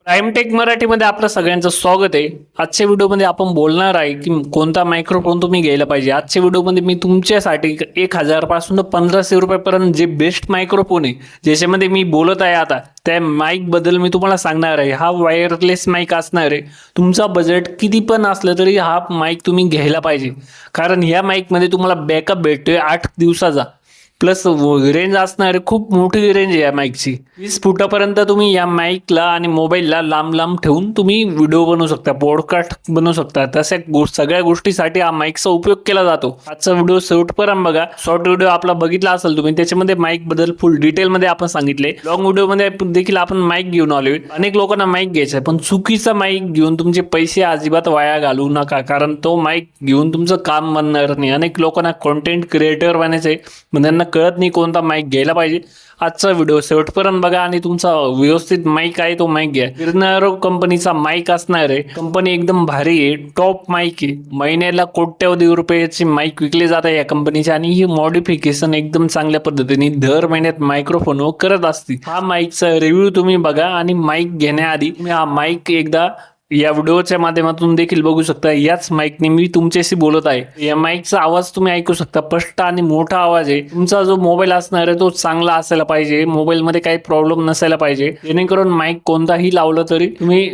प्राईमटेक मराठीमध्ये आपलं सगळ्यांचं स्वागत आहे. आजच्या व्हिडिओमध्ये आपण बोलणार आहे की कोणता मायक्रोफोन तुम्ही घ्यायला पाहिजे. आजच्या व्हिडिओमध्ये मी तुमच्यासाठी 1,000 पासून 1,500 रुपयापर्यंत जे बेस्ट मायक्रोफोन आहे, ज्याच्यामध्ये मी बोलत आहे आता त्या माईक बद्दल मी तुम्हाला सांगणार आहे. हा वायरलेस माईक असणार आहे. तुमचा बजेट किती पण असलं तरी हा माईक तुम्ही घ्यायला पाहिजे, कारण ह्या माईकमध्ये तुम्हाला बॅकअप भेटतोय 8 दिवसाचा. प्लस रेंज असणार आहे, खूप मोठी रेंज आहे या माईकची. 20 फुटापर्यंत तुम्ही या माईकला आणि मोबाईलला लांब लांब ठेवून तुम्ही व्हिडिओ बनवू शकता, पॉडकास्ट बनवू शकता. तशा सगळ्या गोष्टीसाठी हा माईकचा उपयोग केला जातो. आजचा व्हिडिओ शेवटपर्यंत बघा. शॉर्ट व्हिडिओ आपला बघितला असेल तुम्ही, त्याच्यामध्ये माईक बद्दल फुल डिटेलमध्ये आपण सांगितले. लॉंग व्हिडिओमध्ये देखील आपण माईक घेऊन आलोय. अनेक लोकांना माईक घ्यायचा आहे, पण चुकीचा माईक घेऊन तुमचे पैसे अजिबात वाया घालवू नका, कारण तो माईक घेऊन तुमचं काम बनणार नाही. अनेक लोकांना कॉन्टेंट क्रिएटर बनायचंय, पण त्यांना कळत नाही कोणता माईक घ्यायला पाहिजे. आजचा व्हिडिओ शेवटपर्यंत बघा आणि तुमचा व्यवस्थित माईक आहे तो माईक घ्या. किर्नारो कंपनीचा माईक असणार आहे. कंपनी एकदम भारी आहे, टॉप माईक आहे. महिन्याला कोट्यवधी रुपयाची माईक विकली जात आहे या कंपनीची, आणि ही मॉडिफिकेशन एकदम चांगल्या पद्धतीने दर महिन्यात मायक्रोफोन करत असते. हा माईकचा रिव्ह्यू तुम्ही बघा, आणि माईक घेण्याआधी तुम्ही हा माईक एकदा या व्हिडिओच्या माध्यमातून देखील बघू शकता. याच माईकने मी तुमच्याशी बोलत आहे. या माईकचा आवाज तुम्ही ऐकू शकता, स्पष्ट आणि मोठा आवाज आहे. तुमचा जो मोबाईल असणार आहे तो चांगला असायला पाहिजे, मोबाईलमध्ये काही प्रॉब्लेम नसायला पाहिजे, जेणेकरून माईक कोणताही लावलं तरी तुम्ही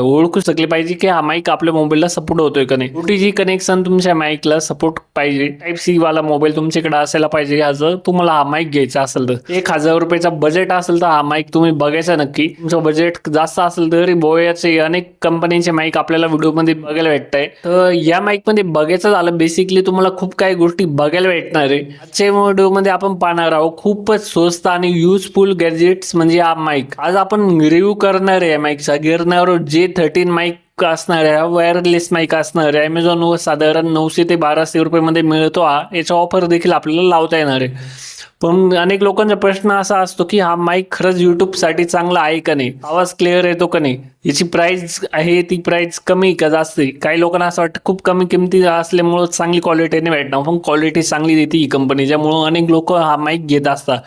ओळखू शकले पाहिजे की हा माईक आपल्या मोबाईलला सपोर्ट होतोय का नाही. OTG कनेक्शन तुमच्या माईकला सपोर्ट पाहिजे. Type-C वाला मोबाईल तुमच्याकडे असायला पाहिजे. जर तुम्हाला हा माईक घ्यायचा असेल तर 1,000 रुपयाचा बजेट असेल तर हा माईक तुम्ही बघायचा नक्की. तुमचं बजेट जास्त असेल तरी बोयाचे अनेक कंपनीचे माईक आपल्याला व्हिडिओमध्ये बघायला भेटत आहे. तर या माईक मध्ये बघायचं झालं, बेसिकली तुम्हाला खूप काही गोष्टी बघायला भेटणार आहे. आजच्या व्हिडिओमध्ये आपण पाहणार आहोत खूपच स्वस्त आणि युजफुल गॅजेट्स म्हणजे हा माईक. आज आपण रिव्ह्यू करणार आहे या माईकचा. गिर्नारो J13 माईक असणार आहे. वायरलेस माईक असणार आहे. अमेझॉनवर साधारण 900 ते 1,200 रुपयामध्ये मिळतो हा. याचा ऑफर देखील आपल्याला लावता येणार आहे. पण अनेक लोकांचा प्रश्न असा असतो की हा माईक खरंच युट्यूबसाठी चांगला आहे का नाही, आवाज क्लिअर येतो का नाही, याची प्राइस आहे ती प्राइस कमी का जास्त आहे. काही लोकांना असं वाटतं खूप कमी किमती असल्यामुळं चांगली क्वालिटी नाही भेटणार, पण क्वालिटी चांगली देते ही कंपनी, ज्यामुळं अनेक लोक हा माईक घेत असतात.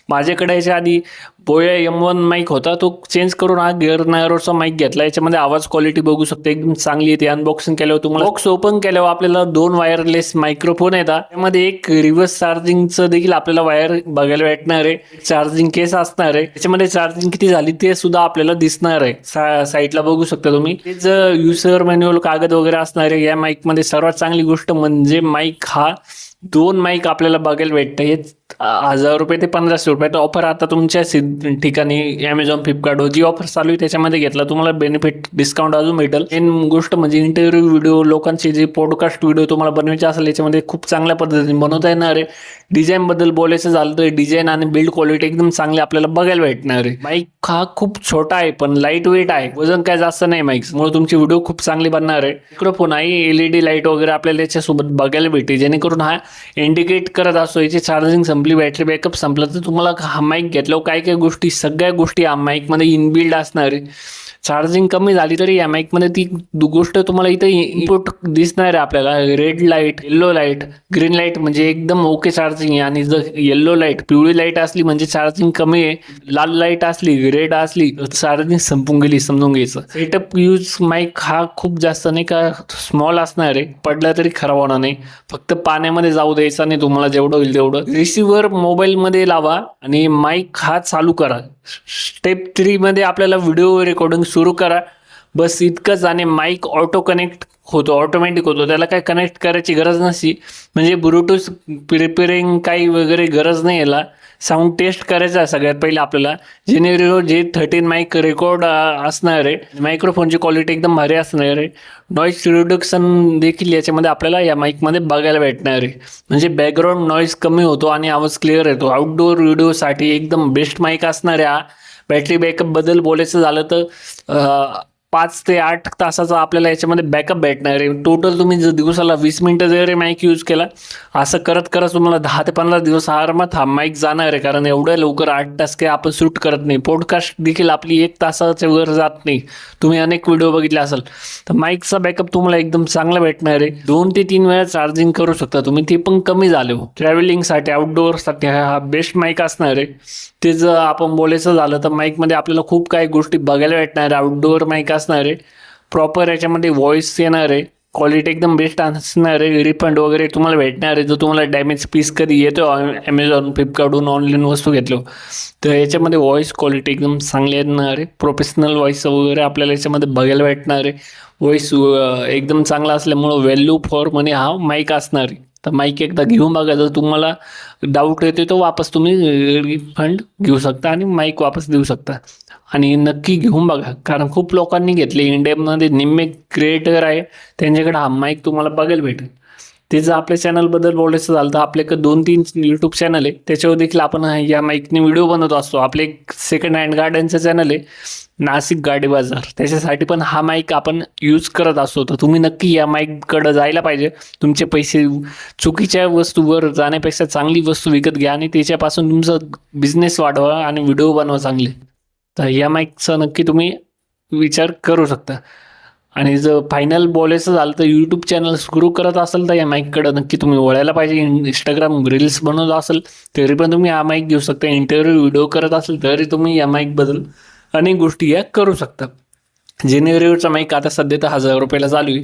माझ्याकडे याच्या आधी बोया M1 माईक होता, तो चेंज करून हा गिर्नारोचा माईक घेतला. याच्यामध्ये आवाज क्वालिटी बघू शकता, एकदम चांगली येते. अनबॉक्सिंग केल्यावर तुम्हाला बॉक्स ओपन केल्यावर आपल्याला 2 वायरलेस मायक्रोफोन येतात. त्यामध्ये एक रिव्हर्स चार्जिंगचं देखील आपल्याला वायर बघायला भेटणार आहे. चार्जिंग केस असणार आहे. त्याच्यामध्ये चार्जिंग किती झाली ते सुद्धा आपल्याला दिसणार आहे. साईडला बघू शकता तुम्ही. तेच युजर मॅन्युअल कागद वगैरे असणार आहे. या माईक मध्ये सर्वात चांगली गोष्ट म्हणजे माईक हा 2 माईक आपल्याला बघायला भेटतं. हे 1,000 रुपये ते 1,500 रुपये ऑफर आता तुमच्या ठिकाणी अमेझॉन, फ्लिपकार्ट जी ऑफर चालू आहे त्याच्यामध्ये घेतला तुम्हाला बेनिफिट डिस्काउंट अजून भेटेल. मेन गोष्ट म्हणजे इंटरव्ह्यू व्हिडिओ, लोकांचे जे पॉडकास्ट व्हिडिओ तुम्हाला बनवायचे असेल याच्यामध्ये खूप चांगल्या पद्धतीने बनवता येणार आहे. डिझाईन बद्दल बोलायचं झालं तर डिझाईन आणि बिल्ड क्वालिटी एकदम चांगली आपल्याला बघायला भेटणार आहे. माईक हा खूप छोटा आहे पण लाईट वेट आहे, वजन काय जास्त नाही माईकमुळे तुमची व्हिडिओ खूप चांगली बनणार आहे. मायक्रोफोन आहे, LED लाईट वगैरे आपल्याला याच्यासोबत बघायला भेटते, जेणेकरून हा इंडिकेट करत असतो याची चार्जिंग संपली, बॅटरी बॅकअप संपला. तर तुम्हाला हा माईक घेतल्यावर काय काय गोष्टी, सगळ्या गोष्टी या माईकमध्ये इनबिल्ड असणार आहे. चार्जिंग कमी झाली तरी या माईकमध्ये ती गोष्ट तुम्हाला इथे इनपुट दिसणार आहे आपल्याला. Red light, yellow light, green light म्हणजे एकदम ओके चार्जिंग आहे, आणि जर येल्लो लाईट, पिवळी लाईट असली म्हणजे चार्जिंग कमी आहे, लाल लाईट असली, रेड असली चार्जिंग संपून गेली, समजून घ्यायचं. सेटअप यूज माईक हा खूप जास्त नाही का स्मॉल असणार आहे, पडला तरी खराब होणार नाही. फक्त पाण्यामध्ये जाऊ द्यायचा नाही तुम्हाला, जेवढं होईल तेवढं. रिसिव्हर मोबाईलमध्ये लावा आणि माईक हा चालू करा. स्टेप 3 मध्ये आपल्याला व्हिडिओ रेकॉर्डिंग सुरू करा, बस इतकंच. आणि माईक ऑटो कनेक्ट होतो, ऑटोमॅटिक होतो, त्याला काय कनेक्ट करायची गरज नसती. म्हणजे ब्लूटूथ प्रिपेअरिंग काही वगैरे गरज नाही. याला साऊंड टेस्ट करायचा आहे सगळ्यात पहिले आपल्याला. जेनेरिओ J13 माईक रेकॉर्ड असणार आहे. मायक्रोफोनची क्वालिटी एकदम भारी असणार आहे. नॉईज रिडक्शन देखील याच्यामध्ये आपल्याला या माईकमध्ये बघायला भेटणार आहे, म्हणजे बॅकग्राऊंड नॉईज कमी होतो आणि आवाज क्लिअर येतो. आउटडोअर व्हिडिओसाठी एकदम बेस्ट माईक असणार आहे हा. बॅटरी बॅकअप बद्दल बोलायचं झालं तर 5 ते 8 तासाचा आपल्याला याच्यामध्ये बॅकअप भेटणार आहे. टोटल तुम्ही जर दिवसाला 20 मिनिटं जरी माईक यूज केला, असं करत करत तुम्हाला 10 ते 15 दिवस आरामात हा माईक जाणार आहे. कारण एवढ्या लवकर 8 तास काही आपण शूट करत नाही. पॉडकास्ट देखील आपली 1 तासाच्या वर जात नाही. तुम्ही अनेक व्हिडिओ बघितले असाल. तर माईकचा बॅकअप तुम्हाला एकदम चांगला भेटणार आहे. 2 ते 3 वेळा चार्जिंग करू शकता तुम्ही, ते पण कमी झाले हो. ट्रॅव्हलिंगसाठी, आउटडोअरसाठी हा बेस्ट माईक असणार आहे. ते जर आपण बोलायचं झालं तर माईकमध्ये आपल्याला खूप काही गोष्टी बघायला भेटणार आहे. आउटडोअर माईक असणार आहे. प्रॉपर याच्यामध्ये व्हॉइस येणार आहे. क्वालिटी एकदम बेस्ट असणार आहे. रिफंड वगैरे तुम्हाला भेटणार आहे. जर तुम्हाला डॅमेज पीस कधी येतो ॲमेझॉन, फ्लिपकार्टहून ऑनलाईन वस्तू घेतलो तर याच्यामध्ये व्हॉइस क्वालिटी एकदम चांगली येणार आहे. प्रोफेशनल व्हॉइस वगैरे आपल्याला याच्यामध्ये बघायला भेटणार आहे. व्हॉइस एकदम चांगला असल्यामुळं व्हॅल्यू फॉर मनी हा माईक असणार आहे. तर माईक एकदा घेऊन बघा. जर तुम्हाला डाऊट येते तर वापस तुम्ही रिफंड घेऊ शकता आणि माईक वापस देऊ शकता. आणि नक्की घेऊन बघा, कारण खूप लोकांनी घेतले. इंडियामध्ये निम्मे क्रिएटर आहे, त्यांच्याकडे हा माईक तुम्हाला बघायला भेटेल. ते जर आपल्या चॅनलबद्दल बोलायचं झालं तर आपल्याकडे 2-3 यूट्यूब चॅनल आहे, त्याच्यावर देखील आपण या माईकने व्हिडिओ बनवत असतो. आपले एक सेकंड हँड गाड्यांचं चॅनल आहे, नाशिक गाडी बाजार, त्याच्यासाठी पण हा माईक आपण यूज करत असतो. तर तुम्ही नक्की या माईककडं जायला पाहिजे. तुमचे पैसे चुकीच्या वस्तूवर जाण्यापेक्षा चांगली वस्तू विकत घ्या आणि त्याच्यापासून तुमचा बिझनेस वाढवा आणि व्हिडिओ बनवा चांगले. तर या माईकचा नक्की तुम्ही विचार करू शकता. आणि जर फायनल बोलायचं झालं तर यूट्यूब चॅनल सुरू करत असेल तर या माईककडं नक्की तुम्ही वळायला पाहिजे. इंस्टाग्राम रील्स बनवत असेल तरी पण तुम्ही हा माईक घेऊ शकता. इंटरव्ह्यू व्हिडिओ करत असेल तरी तुम्ही या माईकबद्दल अनेक गोष्टी या करू शकता. जेनेरिओचा माईक आता सध्या तर 1000 रुपयाला चालू आहे.